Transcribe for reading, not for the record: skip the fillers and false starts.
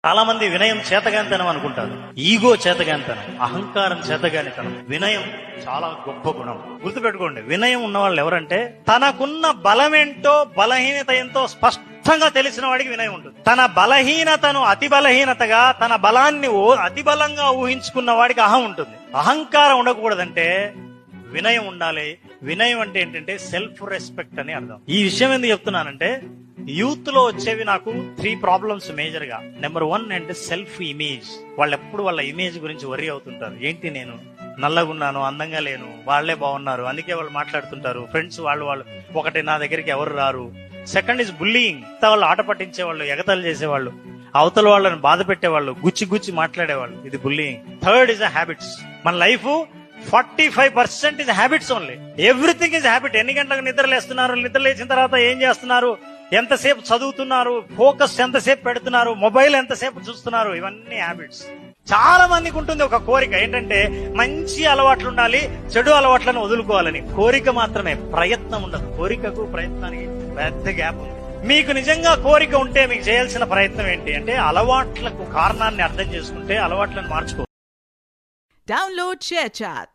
చాలా మంది వినయం చేతగానితనం అనుకుంటారు. ఈగో చేతగానితనం, అహంకారం చేతగానితనం. వినయం చాలా గొప్ప గుణం. గుర్తుపెట్టుకోండి, వినయం ఉన్న వాళ్ళు ఎవరంటే తనకున్న బలమేంటో బలహీనత ఏంటో స్పష్టంగా తెలిసిన వాడికి వినయం ఉంటుంది. తన బలహీనతను అతి బలహీనతగా, తన బలాన్ని అతి బలంగా ఊహించుకున్న వాడికి అహం ఉంటుంది. అహంకారం ఉండకూడదంటే వినయం ఉండాలి. వినయం అంటే ఏంటంటే సెల్ఫ్ రెస్పెక్ట్ అని అర్థం. ఈ విషయం ఎందుకు చెప్తున్నానంటే, యూత్ లో వచ్చేవి నాకు 3 ప్రాబ్లమ్స్ మేజర్ గా. నెంబర్ 1 అంటే సెల్ఫ్ ఇమేజ్. వాళ్ళు ఎప్పుడు వాళ్ళ ఇమేజ్ గురించి వరి అవుతుంటారు. ఏంటి, నేను నల్లగున్నాను, అందంగా లేను, వాళ్లే బాగున్నారు, అందుకే వాళ్ళు మాట్లాడుతుంటారు. ఫ్రెండ్స్ వాళ్ళు ఒకటి, నా దగ్గరికి ఎవరు రారు. Second is bullying. వాళ్ళు ఆట పట్టించే వాళ్ళు, ఎగతాలు చేసేవాళ్ళు, అవతల వాళ్ళని బాధ పెట్టేవాళ్ళు, గుచ్చి మాట్లాడేవాళ్ళు, ఇది బుల్లింగ్. Third is habits. మన life 45% is habits only. Everything is habit. ఎన్ని గంటలకు నిద్ర లేస్తున్నారు, నిద్ర లేచిన తర్వాత ఏం చేస్తున్నారు, ఎంతసేపు చదువుతున్నారు, ఫోకస్ ఎంతసేపు పెడుతున్నారు, మొబైల్ ఎంతసేపు చూస్తున్నారు, ఇవన్నీ హ్యాబిట్స్. చాలా మందికి ఉంటుంది ఒక కోరిక, ఏంటంటే మంచి అలవాట్లు ఉండాలి, చెడు అలవాట్లను వదులుకోవాలని. కోరిక మాత్రమే, ప్రయత్నం ఉండదు. కోరికకు ప్రయత్నానికి పెద్ద గ్యాప్ ఉంది. మీకు నిజంగా కోరిక ఉంటే మీకు చేయాల్సిన ప్రయత్నం ఏంటి అంటే, అలవాట్లకు కారణాన్ని అర్థం చేసుకుంటే అలవాట్లను మార్చుకో. Download ShareChat.